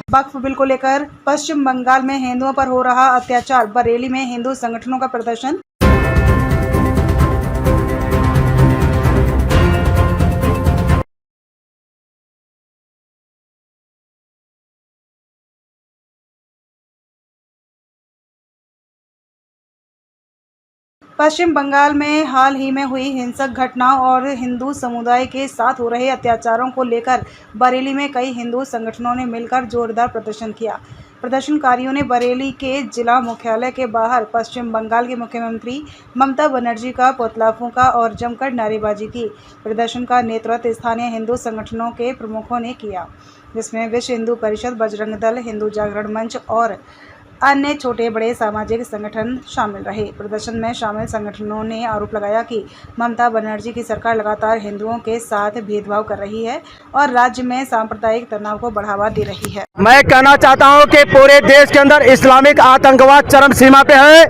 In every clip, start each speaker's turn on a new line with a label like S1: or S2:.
S1: वक्फ bill को लेकर पश्चिम बंगाल में हिंदुओं पर हो रहा अत्याचार, बरेली में हिंदू संगठनों का प्रदर्शन। पश्चिम बंगाल में हाल ही में हुई हिंसक घटनाओं और हिंदू समुदाय के साथ हो रहे अत्याचारों को लेकर बरेली में कई हिंदू संगठनों ने मिलकर जोरदार प्रदर्शन किया। प्रदर्शनकारियों ने बरेली के जिला मुख्यालय के बाहर पश्चिम बंगाल के मुख्यमंत्री ममता बनर्जी का पुतला फूंका और जमकर नारेबाजी की। प्रदर्शन का नेतृत्व स्थानीय हिंदू संगठनों के प्रमुखों ने किया, जिसमें विश्व हिंदू परिषद, बजरंग दल, हिंदू जागरण मंच और अन्य छोटे बड़े सामाजिक संगठन शामिल रहे। प्रदर्शन में शामिल संगठनों ने आरोप लगाया कि ममता बनर्जी की सरकार लगातार हिंदुओं के साथ भेदभाव कर रही है और राज्य में सांप्रदायिक तनाव को बढ़ावा दे रही है।
S2: मैं कहना चाहता हूं कि पूरे देश के अंदर इस्लामिक आतंकवाद चरम सीमा पे है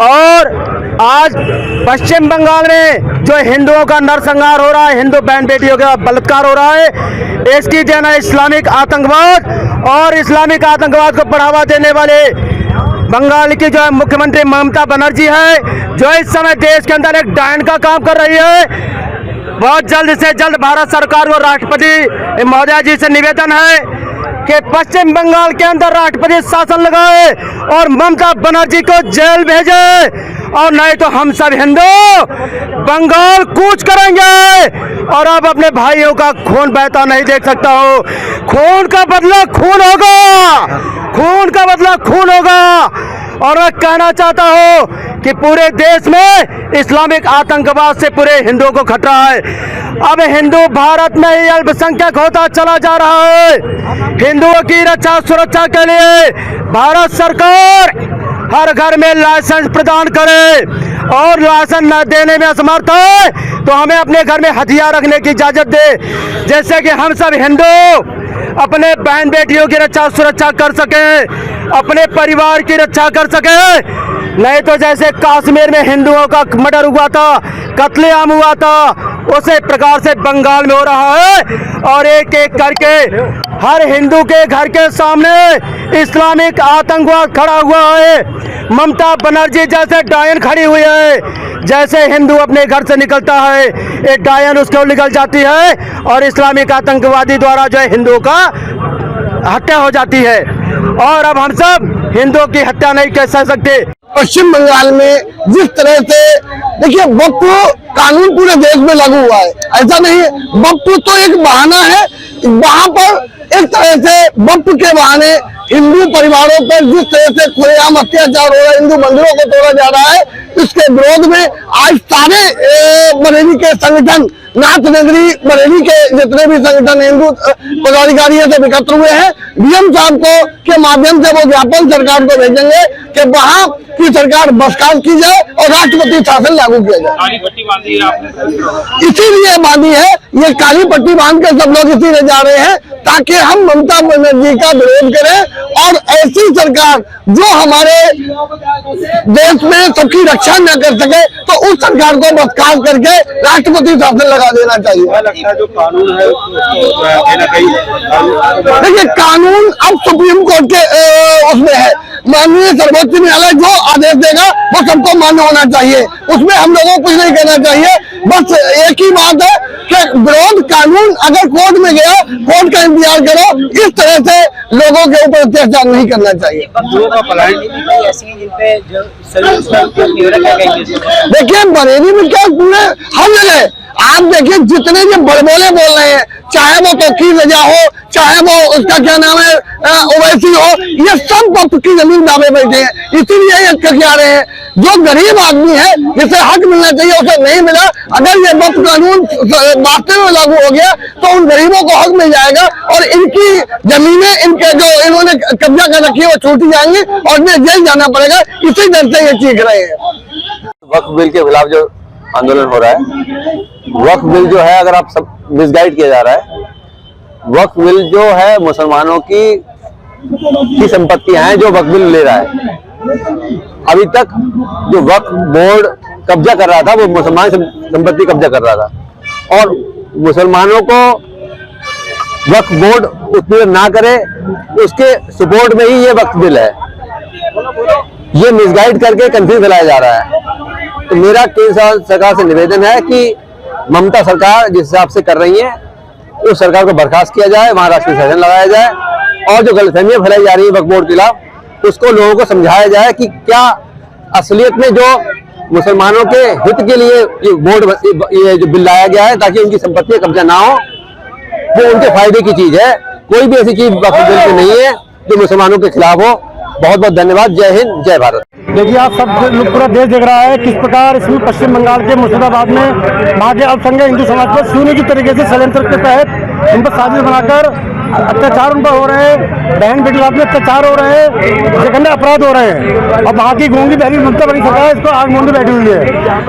S2: और आज पश्चिम बंगाल में जो हिंदुओं का नरसंहार हो रहा है, हिंदू बहन बेटियों का बलात्कार हो रहा है, इसकी देन है इस्लामिक आतंकवाद। और इस्लामिक आतंकवाद को बढ़ावा देने वाले बंगाल की जो है मुख्यमंत्री ममता बनर्जी है, जो इस समय देश के अंदर एक डायन का काम कर रही है। बहुत जल्द से जल्द भारत सरकार को राष्ट्रपति महोदया जी से निवेदन है कि पश्चिम बंगाल के अंदर राष्ट्रपति शासन लगाए और ममता बनर्जी को जेल भेजे, और नहीं तो हम सब हिंदू बंगाल कूच करेंगे। और अब अपने भाइयों का खून बहता नहीं देख सकता हो। खून का बदला खून होगा, खून का बदला खून होगा। और मैं कहना चाहता हूं कि पूरे देश में इस्लामिक आतंकवाद से पूरे हिंदुओं को खतरा है। अब हिंदू भारत में ही अल्पसंख्यक होता चला जा रहा है। हिंदुओं की रक्षा सुरक्षा के लिए भारत सरकार हर घर में लाइसेंस प्रदान करे, और लाइसेंस न देने में असमर्थ है तो हमें अपने घर में हथियार रखने की इजाजत दे, जैसे कि हम सब हिंदू अपने बहन बेटियों की रक्षा सुरक्षा कर सके, अपने परिवार की रक्षा कर सके। नहीं तो जैसे कश्मीर में हिंदुओं का मर्डर हुआ था, कत्लेआम हुआ था, उसी प्रकार से बंगाल में हो रहा है। और एक एक करके हर हिंदू के घर के सामने इस्लामिक आतंकवाद खड़ा हुआ है। ममता बनर्जी जैसे डायन खड़ी हुई है, जैसे हिंदू अपने घर से निकलता है एक डायन उसको निकल जाती है, और इस्लामिक आतंकवादी द्वारा जो है हिंदुओं का हत्या हो जाती है। और अब हम सब हिंदुओं की हत्या नहीं कर सकते।
S3: पश्चिम बंगाल में जिस तरह से देखिए वक्फ कानून पूरे देश में लागू हुआ है, ऐसा नहीं है। वक्फ तो एक बहाना है, वहां पर एक तरह से वक्फ के बहाने हिंदू परिवारों पर जिस तरह से खुलेआम अत्याचार हो रहा है, हिंदू मंदिरों को तोड़ा जा रहा है, इसके विरोध में आज सारे बरेली के संगठन, नाथ नगरी बरेली के जितने भी संगठन हिंदू पदाधिकारी सब एकत्र हुए हैं। डीएम साहब को के माध्यम से वो ज्ञापन सरकार को भेजेंगे कि वहां की सरकार बर्खास्त की जाए और राष्ट्रपति शासन लागू किया जाए। काली पट्टी बांधी है आपने, इसीलिए बांधी है, ये काली पट्टी बांध कर सब लोग इसीलिए जा रहे हैं ताकि हम ममता बनर्जी का विरोध करें और ऐसी सरकार जो हमारे देश में सबकी रक्षा न कर सके तो उस सरकार को बर्खास्त करके राष्ट्रपति शासन लगा देना चाहिए।
S4: लगता है जो कानून है
S3: देखिए कानून अब सुप्रीम कोर्ट के उसमें है, माननीय सर्वोच्च न्यायालय जो आदेश देगा वो सबको मान्य होना चाहिए, उसमें हम लोगों को कुछ नहीं कहना चाहिए। बस एक ही बात है कि विरोध कानून अगर कोर्ट में गया, कोर्ट का इंतजार करो, इस तरह से लोगों के ऊपर अत्याचार नहीं करना चाहिए। देखिए बरेली में क्या पूरे हर जगह आप देखिए जितने जो बड़बोले बोल रहे हैं, चाहे वो तोकीर रजा हो, चाहे वो उसका क्या नाम है ओवैसी हो, ये सब वक्फ की जमीन दावे बैठे हैं। इसीलिए ये क्या रहे हैं, जो गरीब आदमी है जिसे हक मिलना चाहिए उसे नहीं मिला। अगर ये वक्फ कानून वास्तव में लागू हो गया तो उन गरीबों को हक मिल जाएगा और इनकी जमीनें इनके जो इन्होंने कब्जा कर रखी है वो छूट जाएंगी और इन्हें जेल जाना पड़ेगा। इसी डर से ये चीख रहे हैं।
S5: वक्फ बिल के खिलाफ जो आंदोलन हो रहा है, वक्फ बिल जो है अगर आप सब मिसगाइड किया जा रहा है, वक्फ बिल जो है मुसलमानों की संपत्तियां हैं जो वक्फ बिल ले रहा है। अभी तक जो वक्फ बोर्ड कब्जा कर रहा था वो मुसलमान संपत्ति कब्जा कर रहा था, और मुसलमानों को वक्फ बोर्ड उत्पीड़न ना करे, उसके सपोर्ट में ही ये वक्फ बिल है। ये मिसगाइड करके कंफ्यूज फैलाया जा रहा है। तो मेरा केंद्र सरकार से निवेदन है कि ममता सरकार जिस हिसाब से कर रही है उस सरकार को बर्खास्त किया जाए, वहां राष्ट्रीय शासन लगाया जाए, और जो गलतफहमियां फैलाई जा रही है वक्फ बोर्ड के खिलाफ उसको लोगों को समझाया जाए कि क्या असलियत में जो मुसलमानों के हित के लिए ये बोर्ड ये जो बिल लाया गया है ताकि उनकी संपत्ति कब्जा ना हो, वो उनके फायदे की चीज है। कोई भी ऐसी चीज वक्फ बिल में नहीं है जो मुसलमानों के खिलाफ हो। बहुत बहुत धन्यवाद। जय हिंद, जय भारत।
S2: देखिए आप सब लोग, पूरा देश देख रहा है किस प्रकार इसमें पश्चिम बंगाल के मुर्शिदाबाद में वहाँ के अल्पसंख्यक हिंदू समाज पर सुनियोजित तरीके से षड्यंत्र के तहत उन पर साजिश बनाकर अत्याचार उन पर हो रहे हैं, बहन बेटी में अत्याचार हो रहे हैं, जघन्य अपराध हो रहे हैं। और वहाँ की गूंगी बहरी ममता बनी सरकार इसको आग मूंदे बैठी हुई है।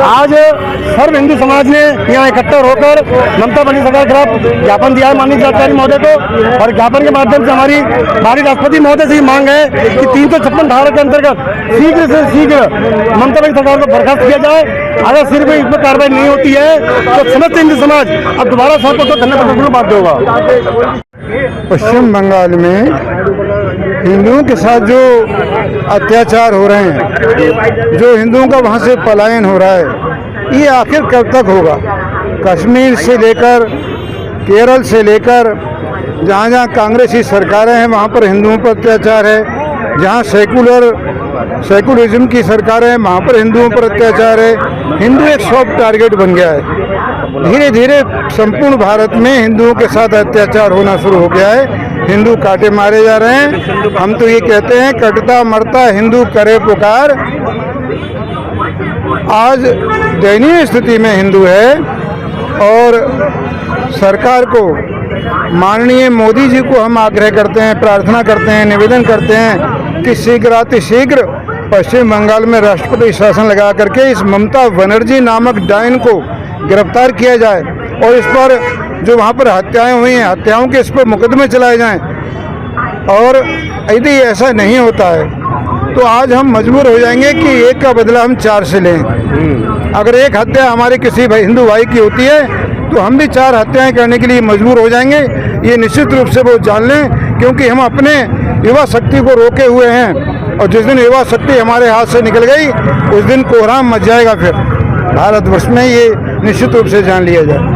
S2: आज सर्व हिंदू समाज ने यहाँ इकट्ठा होकर ममता बनी सरकार के खिलाफ ज्ञापन दिया है माननीय जिलाधिकारी महोदय को, और ज्ञापन के माध्यम से हमारी राष्ट्रपति महोदय से ही मांग है कि 356 धारा के अंतर्गत शीघ्र से शीघ्र ममता बनी सरकार को बर्खास्त किया जाए। अगर सिर्फ इस पर कार्रवाई नहीं होती है तो समस्त हिंदू समाज अब दोबारा सड़कों पर धरने प्रदर्शन में बाध्य होगा।
S4: पश्चिम बंगाल में हिंदुओं के साथ जो अत्याचार हो रहे हैं, जो हिंदुओं का वहाँ से पलायन हो रहा है, ये आखिर कब तक होगा? कश्मीर से लेकर केरल से लेकर जहाँ जहाँ कांग्रेसी सरकारें हैं वहाँ पर हिंदुओं पर अत्याचार है, जहाँ सेकुलरिज्म की सरकारें हैं वहाँ पर हिंदुओं पर अत्याचार है। हिंदू एक सॉफ्ट टारगेट बन गया है। धीरे धीरे संपूर्ण भारत में हिंदुओं के साथ अत्याचार होना शुरू हो गया है। हिंदू काटे मारे जा रहे हैं। हम तो ये कहते हैं कटता मरता हिंदू करे पुकार। आज दयनीय स्थिति में हिंदू है और सरकार को, माननीय मोदी जी को हम आग्रह करते हैं, प्रार्थना करते हैं, निवेदन करते हैं कि शीघ्र पश्चिम बंगाल में राष्ट्रपति शासन लगा करके इस ममता बनर्जी नामक डायन को गिरफ्तार किया जाए और इस पर जो वहाँ पर हत्याएं हुई हैं, हत्याओं के इस पर मुकदमे चलाए जाएं। और यदि ऐसा नहीं होता है तो आज हम मजबूर हो जाएंगे कि एक का बदला हम 4 से लें। अगर एक हत्या हमारे किसी हिंदू भाई की होती है तो हम भी 4 हत्याएं करने के लिए मजबूर हो जाएंगे। ये निश्चित रूप से वो जान लें, क्योंकि हम अपने युवा शक्ति को रोके हुए हैं और जिस दिन युवा शक्ति हमारे हाथ से निकल गई उस दिन कोहराम मच जाएगा। फिर भारतवर्ष में ये निश्चित रूप से जान लिया जाए।